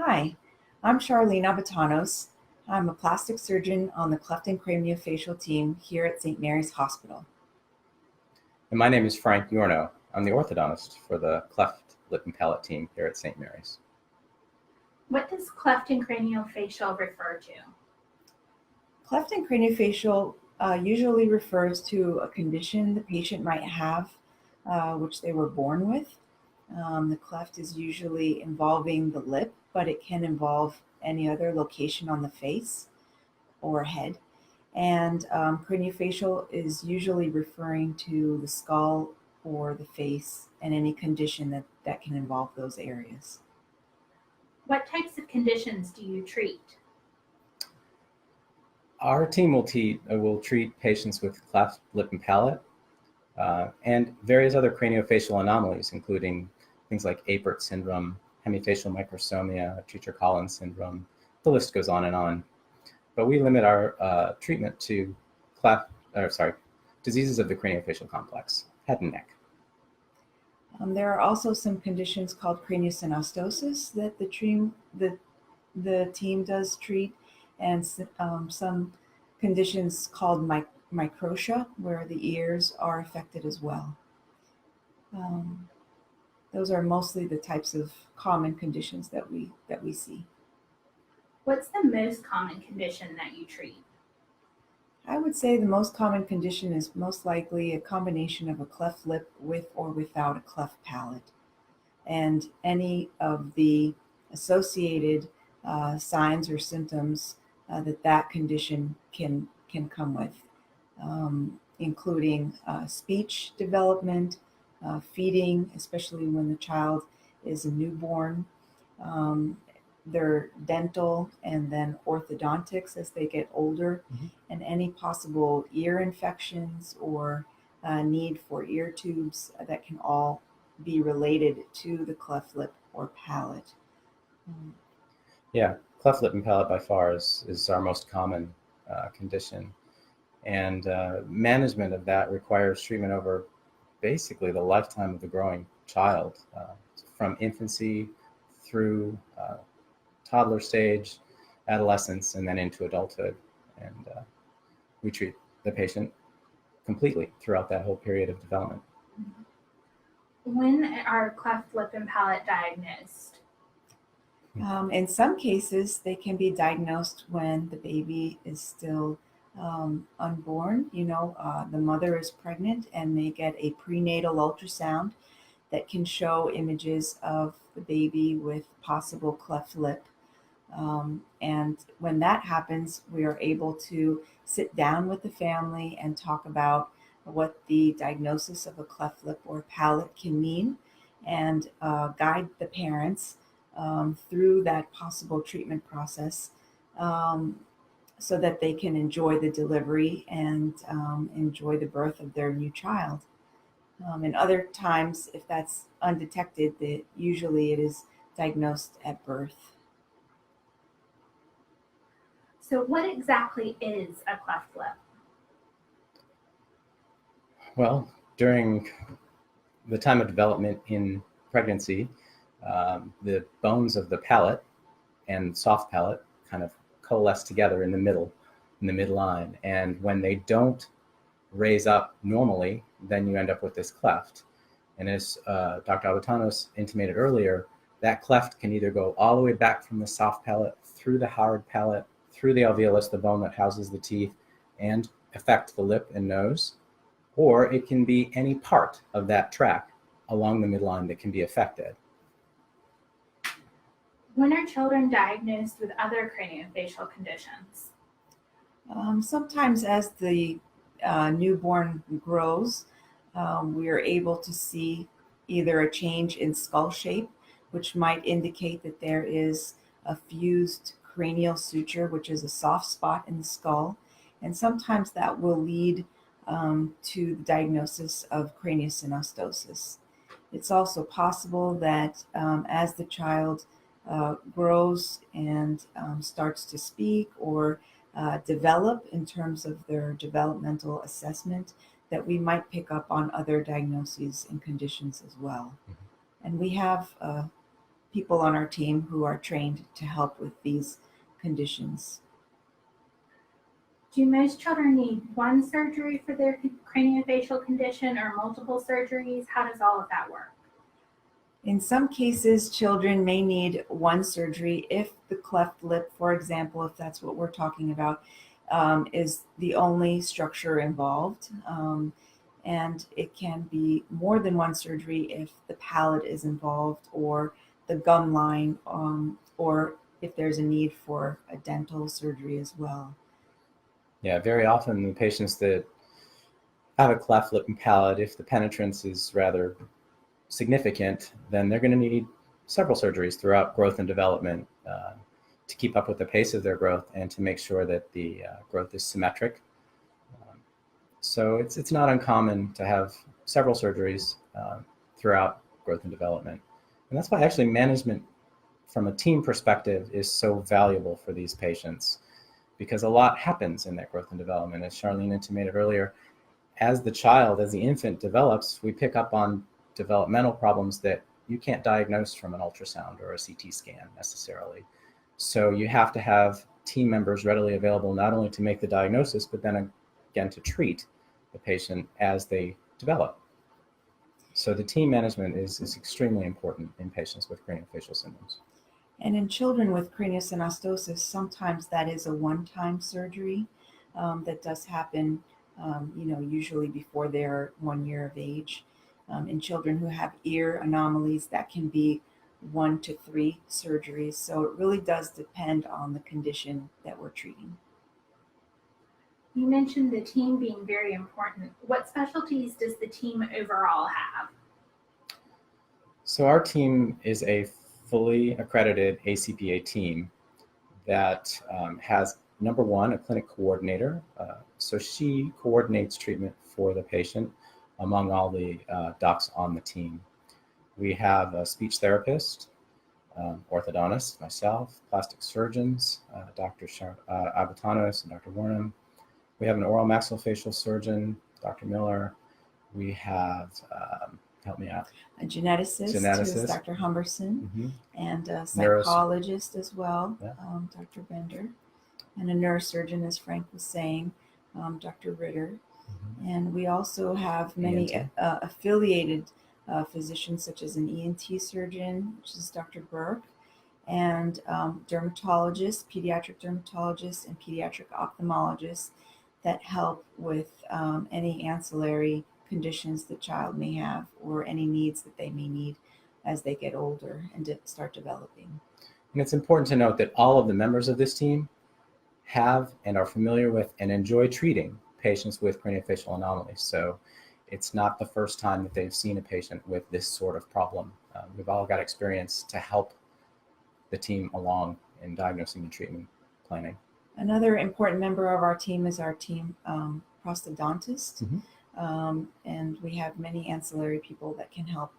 Hi, I'm Sharline Aboutanos. I'm a plastic surgeon on the Cleft and Craniofacial Team here at St. Mary's Hospital. And my name is Frank Iuorno. I'm the orthodontist for the Cleft, Lip, and Palate team here at St. Mary's. What does cleft and craniofacial refer to? Cleft and craniofacial usually refers to a condition the patient might have, which they were born with. The cleft is usually involving the lip, but it can involve any other location on the face or head. And craniofacial is usually referring to the skull or the face and any condition that can involve those areas. What types of conditions do you treat? Our team will treat patients with cleft, lip, and palate, and various other craniofacial anomalies, including things like Apert syndrome, hemifacial microsomia, Treacher-Collins syndrome. The list goes on and on. But we limit our treatment to diseases of the craniofacial complex, head and neck. There are also some conditions called craniosynostosis that the team does treat, and some conditions called microtia, where the ears are affected as well. Those are mostly the types of common conditions that we see. What's the most common condition that you treat? I would say the most common condition is most likely a combination of a cleft lip with or without a cleft palate, and any of the associated signs or symptoms that condition can come with, including speech development, feeding, especially when the child is a newborn, their dental and then orthodontics as they get older, and any possible ear infections or need for ear tubes that can all be related to the cleft lip or palate. Yeah, cleft lip and palate by far is our most common condition. And management of that requires treatment over basically the lifetime of the growing child, from infancy through toddler stage, adolescence, and then into adulthood. And we treat the patient completely throughout that whole period of development. When are cleft lip and palate diagnosed? In some cases, they can be diagnosed when the baby is still unborn. The mother is pregnant and they get a prenatal ultrasound that can show images of the baby with possible cleft lip. And when that happens, we are able to sit down with the family and talk about what the diagnosis of a cleft lip or palate can mean, and guide the parents through that possible treatment process, so that they can enjoy the delivery and enjoy the birth of their new child. And other times, if that's undetected, usually it is diagnosed at birth. So what exactly is a cleft lip? Well, during the time of development in pregnancy, the bones of the palate and soft palate kind of coalesce together in the midline. And when they don't raise up normally, then you end up with this cleft. And as Dr. Aboutanos intimated earlier, that cleft can either go all the way back from the soft palate, through the hard palate, through the alveolus, the bone that houses the teeth, and affect the lip and nose, or it can be any part of that track along the midline that can be affected. When are children diagnosed with other craniofacial conditions? Sometimes as the newborn grows, we are able to see either a change in skull shape, which might indicate that there is a fused cranial suture, which is a soft spot in the skull. And sometimes that will lead to the diagnosis of craniosynostosis. It's also possible that as the child grows and starts to speak or develop in terms of their developmental assessment, that we might pick up on other diagnoses and conditions as well. And we have people on our team who are trained to help with these conditions. Do most children need one surgery for their craniofacial condition or multiple surgeries? How does all of that work? In some cases, children may need one surgery if the cleft lip, for example, if that's what we're talking about, is the only structure involved. And it can be more than one surgery if the palate is involved or the gum line, or if there's a need for a dental surgery as well. Yeah, very often the patients that have a cleft lip and palate, if the penetrance is rather significant, then they're going to need several surgeries throughout growth and development to keep up with the pace of their growth and to make sure that the growth is symmetric. So it's not uncommon to have several surgeries throughout growth and development. And that's why actually management from a team perspective is so valuable for these patients, because a lot happens in that growth and development. As Sharline intimated earlier, as the infant develops, we pick up on developmental problems that you can't diagnose from an ultrasound or a CT scan necessarily. So you have to have team members readily available not only to make the diagnosis, but then again to treat the patient as they develop. So the team management is extremely important in patients with craniofacial syndromes. And in children with craniosynostosis, sometimes that is a one-time surgery that does happen, usually before they're 1 year of age. In children who have ear anomalies, that can be 1 to 3 surgeries. So it really does depend on the condition that we're treating. You mentioned the team being very important. What specialties does the team overall have? So our team is a fully accredited ACPA team that has, number one, a clinic coordinator. So she coordinates treatment for the patient among all the docs on the team. We have a speech therapist, orthodontist, myself, plastic surgeons, Dr. Aboutanos and Dr. Iuorno. We have an oral maxillofacial surgeon, Dr. Miller. We have, help me out, A geneticist. Who is Dr. Humberson, and a psychologist as well, Dr. Bender, and a neurosurgeon, as Frank was saying, Dr. Ritter. And we also have many affiliated physicians, such as an ENT surgeon, which is Dr. Burke, and dermatologists, pediatric dermatologists, and pediatric ophthalmologists that help with any ancillary conditions the child may have or any needs that they may need as they get older and start developing. And it's important to note that all of the members of this team have and are familiar with and enjoy treating patients with craniofacial anomalies. So it's not the first time that they've seen a patient with this sort of problem. We've all got experience to help the team along in diagnosing and treatment planning. Another important member of our team is our team prosthodontist. And we have many ancillary people that can help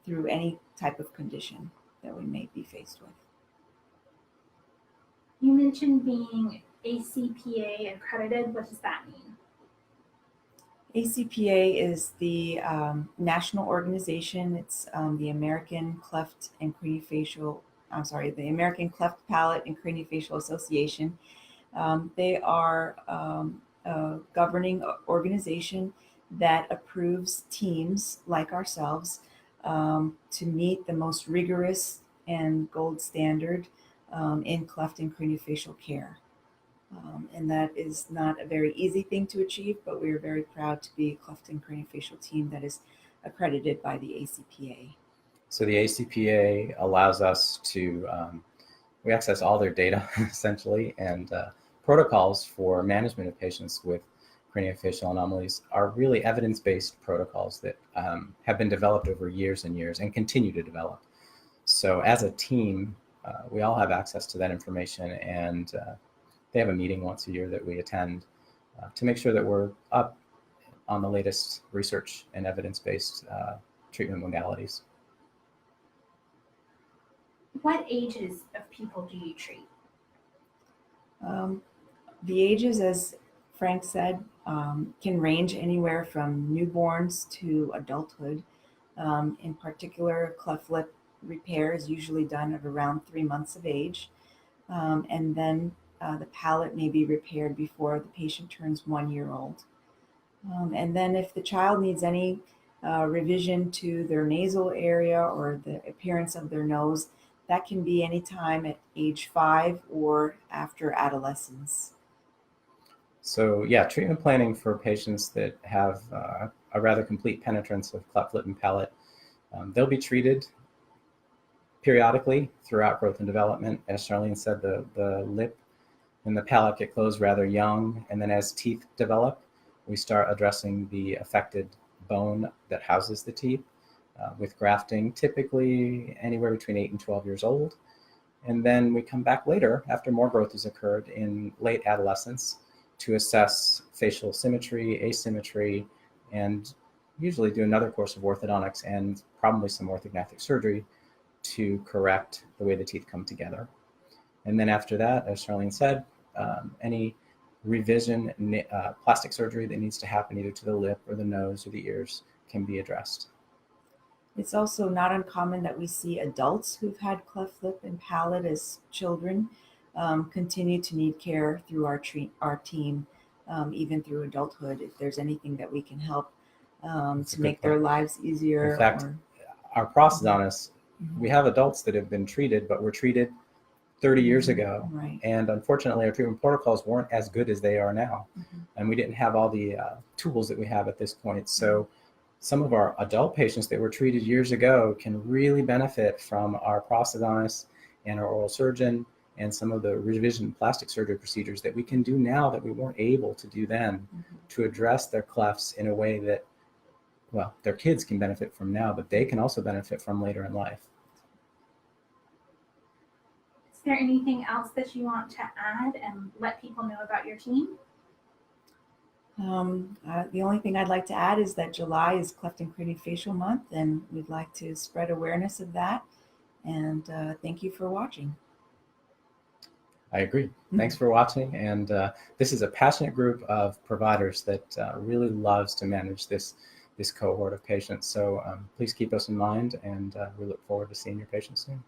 through any type of condition that we may be faced with. You mentioned being ACPA accredited. What does that mean? ACPA is the national organization. It's the American Cleft and Craniofacial, the American Cleft Palate and Craniofacial Association. They are a governing organization that approves teams like ourselves to meet the most rigorous and gold standard in cleft and craniofacial care. And that is not a very easy thing to achieve, but we are very proud to be a cleft and craniofacial team that is accredited by the ACPA. So the ACPA allows us to, we access all their data essentially, and protocols for management of patients with craniofacial anomalies are really evidence-based protocols that have been developed over years and years and continue to develop. So as a team, we all have access to that information, and they have a meeting once a year that we attend to make sure that we're up on the latest research and evidence-based treatment modalities. What ages of people do you treat? The ages, as Frank said, can range anywhere from newborns to adulthood. In particular, cleft lip repair is usually done at around 3 months of age. And then the palate may be repaired before the patient turns 1 year old. And then if the child needs any revision to their nasal area or the appearance of their nose, that can be any time at age 5 or after adolescence. So yeah, treatment planning for patients that have a rather complete penetrance of cleft lip and palate, they'll be treated periodically throughout growth and development. As Sharline said, the lip and the palate get closed rather young, and then as teeth develop, we start addressing the affected bone that houses the teeth with grafting, typically anywhere between 8 and 12 years old. And then we come back later after more growth has occurred in late adolescence to assess facial symmetry, asymmetry, and usually do another course of orthodontics and probably some orthognathic surgery to correct the way the teeth come together. And then after that, as Sharline said, any revision, plastic surgery that needs to happen either to the lip or the nose or the ears can be addressed. It's also not uncommon that we see adults who've had cleft lip and palate as children continue to need care through our team, even through adulthood, if there's anything that we can help to make their lives easier. In fact, our prosthodontists, we have adults that have been treated, but were treated 30 years ago. Right. And unfortunately, our treatment protocols weren't as good as they are now. And we didn't have all the tools that we have at this point. So some of our adult patients that were treated years ago can really benefit from our prosthodontist and our oral surgeon and some of the revision plastic surgery procedures that we can do now that we weren't able to do then to address their clefts in a way that, well, their kids can benefit from now, but they can also benefit from later in life. Is there anything else that you want to add and let people know about your team? The only thing I'd like to add is that July is Cleft and Craniofacial Month, and we'd like to spread awareness of that. And thank you for watching. I agree. Thanks for watching. And this is a passionate group of providers that really loves to manage this cohort of patients. So please keep us in mind, and we look forward to seeing your patients soon.